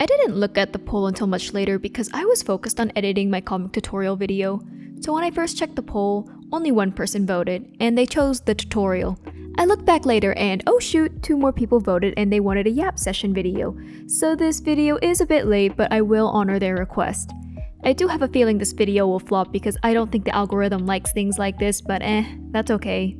I didn't look at the poll until much later because I was focused on editing my comic tutorial video. So when I first checked the poll, only one person voted, and they chose the tutorial. I looked back later and oh shoot, 2 more people voted and they wanted a Yap session video. So this video is a bit late, but I will honor their request. I do have a feeling this video will flop because I don't think the algorithm likes things like this, but that's okay.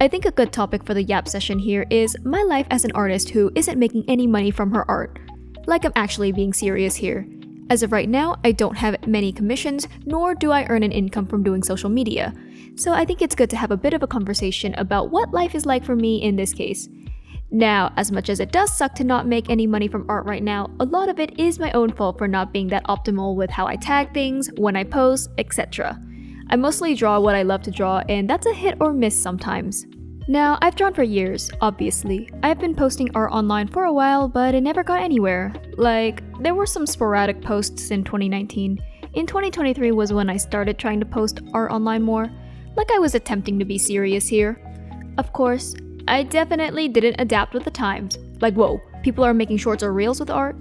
I think a good topic for the Yap session here is my life as an artist who isn't making any money from her art. Like I'm actually being serious here. As of right now, I don't have many commissions, nor do I earn an income from doing social media. So I think it's good to have a bit of a conversation about what life is like for me in this case. Now, as much as it does suck to not make any money from art right now, a lot of it is my own fault for not being that optimal with how I tag things, when I post, etc. I mostly draw what I love to draw, and that's a hit or miss sometimes. Now, I've drawn for years, obviously. I've been posting art online for a while, but it never got anywhere. Like, there were some sporadic posts in 2019. In 2023 was when I started trying to post art online more. Like I was attempting to be serious here. Of course, I definitely didn't adapt with the times. Like, whoa, people are making shorts or reels with art?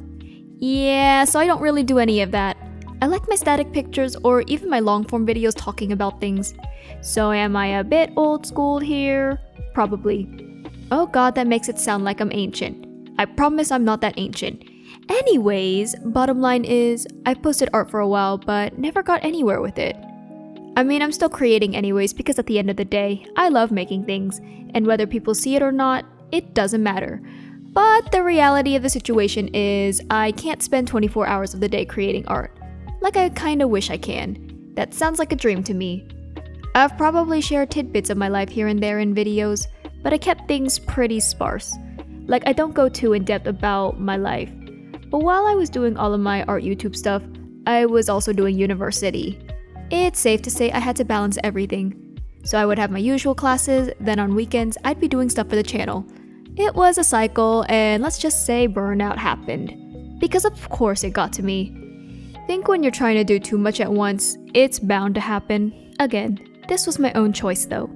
Yeah, so I don't really do any of that. I like my static pictures or even my long-form videos talking about things. So am I a bit old school here? Probably. Oh god, that makes it sound like I'm ancient. I promise I'm not that ancient. Anyways, bottom line is, I've posted art for a while but never got anywhere with it. I mean, I'm still creating anyways because at the end of the day, I love making things, and whether people see it or not, it doesn't matter. But the reality of the situation is, I can't spend 24 hours of the day creating art. Like I kinda wish I can. That sounds like a dream to me. I've probably shared tidbits of my life here and there in videos, but I kept things pretty sparse. Like I don't go too in-depth about my life. But while I was doing all of my art YouTube stuff, I was also doing university. It's safe to say I had to balance everything. So I would have my usual classes, then on weekends I'd be doing stuff for the channel. It was a cycle, and let's just say burnout happened. Because of course it got to me. Think when you're trying to do too much at once, it's bound to happen. Again, this was my own choice though.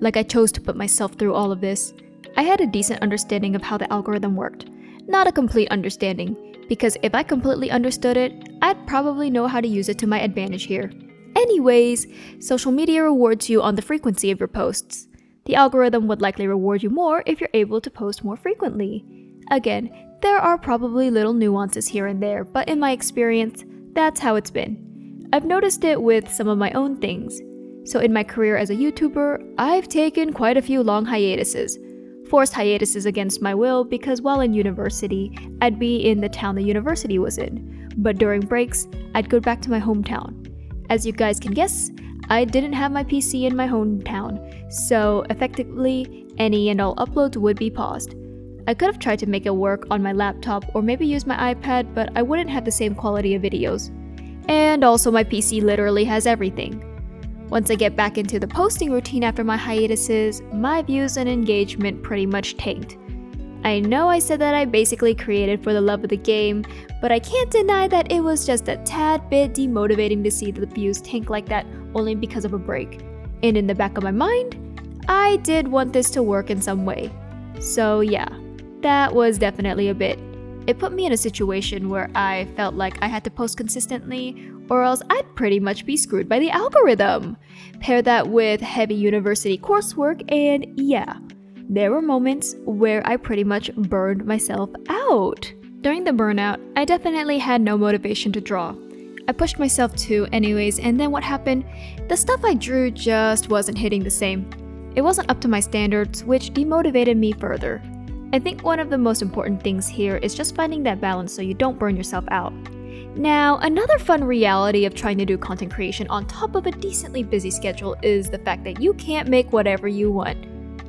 Like I chose to put myself through all of this. I had a decent understanding of how the algorithm worked. Not a complete understanding, because if I completely understood it, I'd probably know how to use it to my advantage here. Anyways, social media rewards you on the frequency of your posts. The algorithm would likely reward you more if you're able to post more frequently. Again, there are probably little nuances here and there, but in my experience, that's how it's been. I've noticed it with some of my own things. So in my career as a YouTuber, I've taken quite a few long hiatuses. Forced hiatuses against my will because while in university, I'd be in the town the university was in. But during breaks, I'd go back to my hometown. As you guys can guess, I didn't have my PC in my hometown, so effectively, any and all uploads would be paused. I could have tried to make it work on my laptop or maybe use my iPad, but I wouldn't have the same quality of videos. And also my PC literally has everything. Once I get back into the posting routine after my hiatuses, my views and engagement pretty much tanked. I know I said that I basically created for the love of the game, but I can't deny that it was just a tad bit demotivating to see the views tank like that only because of a break. And in the back of my mind, I did want this to work in some way. So yeah, that was definitely a bit. It put me in a situation where I felt like I had to post consistently or else I'd pretty much be screwed by the algorithm. Pair that with heavy university coursework and yeah, there were moments where I pretty much burned myself out. During the burnout, I definitely had no motivation to draw. I pushed myself to anyways, and then what happened? The stuff I drew just wasn't hitting the same. It wasn't up to my standards, which demotivated me further. I think one of the most important things here is just finding that balance so you don't burn yourself out. Now, another fun reality of trying to do content creation on top of a decently busy schedule is the fact that you can't make whatever you want.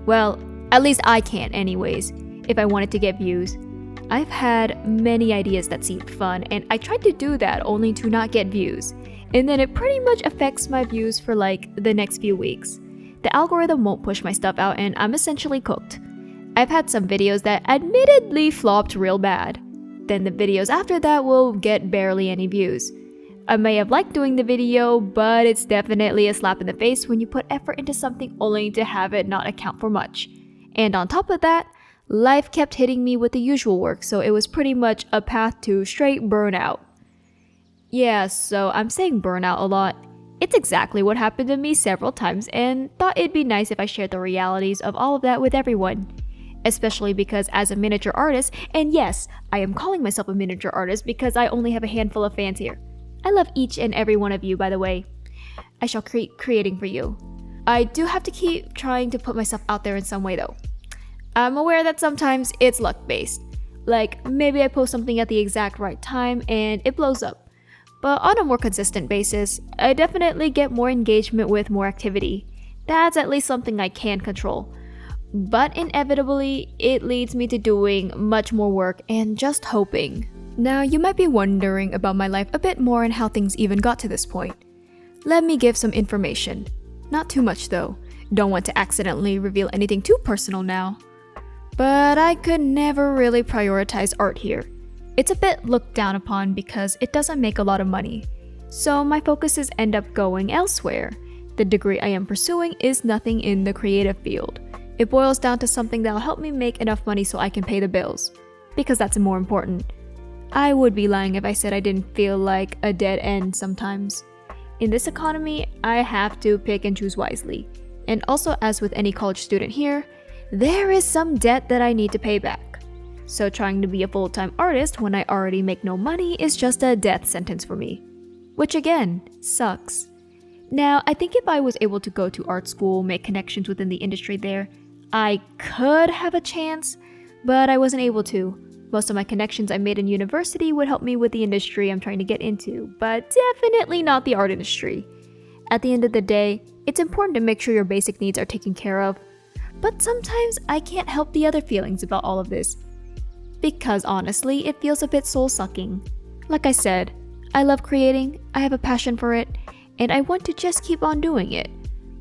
Well, at least I can't anyways, if I wanted to get views. I've had many ideas that seemed fun, and I tried to do that only to not get views. And then it pretty much affects my views for like the next few weeks. The algorithm won't push my stuff out and I'm essentially cooked. I've had some videos that admittedly flopped real bad. Then the videos after that will get barely any views. I may have liked doing the video, but it's definitely a slap in the face when you put effort into something only to have it not account for much. And on top of that, Life kept hitting me with the usual work, so it was pretty much a path to straight burnout. Yeah, so I'm saying burnout a lot. It's exactly what happened to me several times, and thought it'd be nice if I shared the realities of all of that with everyone. Especially because as a miniature artist, and yes, I am calling myself a miniature artist because I only have a handful of fans here. I love each and every one of you, by the way. I shall keep creating for you. I do have to keep trying to put myself out there in some way though. I'm aware that sometimes it's luck-based. Like, maybe I post something at the exact right time and it blows up. But on a more consistent basis, I definitely get more engagement with more activity. That's at least something I can control. But inevitably, it leads me to doing much more work and just hoping. Now, you might be wondering about my life a bit more and how things even got to this point. Let me give some information. Not too much though. Don't want to accidentally reveal anything too personal now. But I could never really prioritize art here. It's a bit looked down upon because it doesn't make a lot of money. So my focuses end up going elsewhere. The degree I am pursuing is nothing in the creative field. It boils down to something that'll help me make enough money so I can pay the bills. Because that's more important. I would be lying if I said I didn't feel like a dead end sometimes. In this economy, I have to pick and choose wisely. And also, as with any college student here, there is some debt that I need to pay back. So trying to be a full-time artist when I already make no money is just a death sentence for me. Which again, sucks. Now, I think if I was able to go to art school, make connections within the industry there, I could have a chance, but I wasn't able to. Most of my connections I made in university would help me with the industry I'm trying to get into, but definitely not the art industry. At the end of the day, it's important to make sure your basic needs are taken care of, but sometimes I can't help the other feelings about all of this. Because honestly, it feels a bit soul-sucking. Like I said, I love creating, I have a passion for it, and I want to just keep on doing it.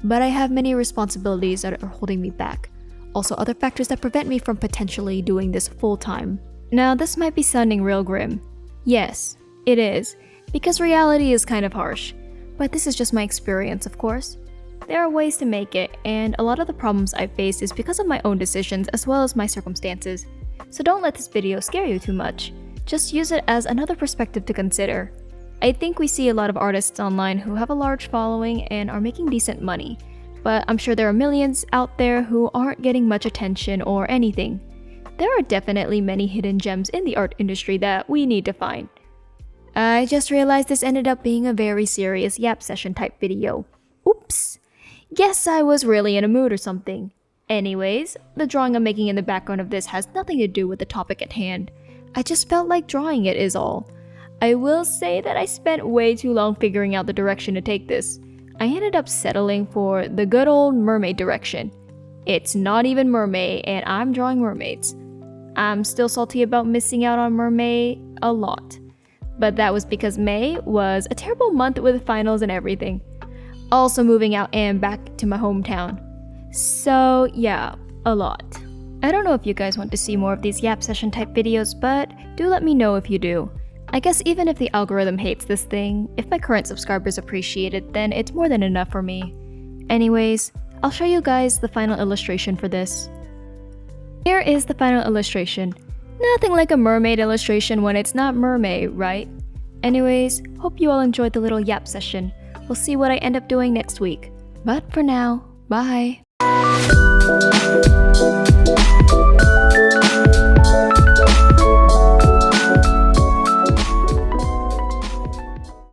But I have many responsibilities that are holding me back. Also other factors that prevent me from potentially doing this full-time. Now this might be sounding real grim. Yes, it is, because reality is kind of harsh. But this is just my experience, of course. There are ways to make it, and a lot of the problems I've faced is because of my own decisions as well as my circumstances. So don't let this video scare you too much. Just use it as another perspective to consider. I think we see a lot of artists online who have a large following and are making decent money. But I'm sure there are millions out there who aren't getting much attention or anything. There are definitely many hidden gems in the art industry that we need to find. I just realized this ended up being a very serious yap session type video. Oops. Guess I was really in a mood or something. Anyways, the drawing I'm making in the background of this has nothing to do with the topic at hand. I just felt like drawing it is all. I will say that I spent way too long figuring out the direction to take this. I ended up settling for the good old mermaid direction. It's not even mermaid, and I'm drawing mermaids. I'm still salty about missing out on mermaid a lot. But that was because May was a terrible month with finals and everything. Also moving out and back to my hometown. So yeah, a lot. I don't know if you guys want to see more of these yap session type videos, but do let me know if you do. I guess even if the algorithm hates this thing, if my current subscribers appreciate it, then it's more than enough for me. Anyways, I'll show you guys the final illustration for this. Here is the final illustration. Nothing like a mermaid illustration when it's not mermaid, right? Anyways, hope you all enjoyed the little yap session. We'll see what I end up doing next week. But for now, bye!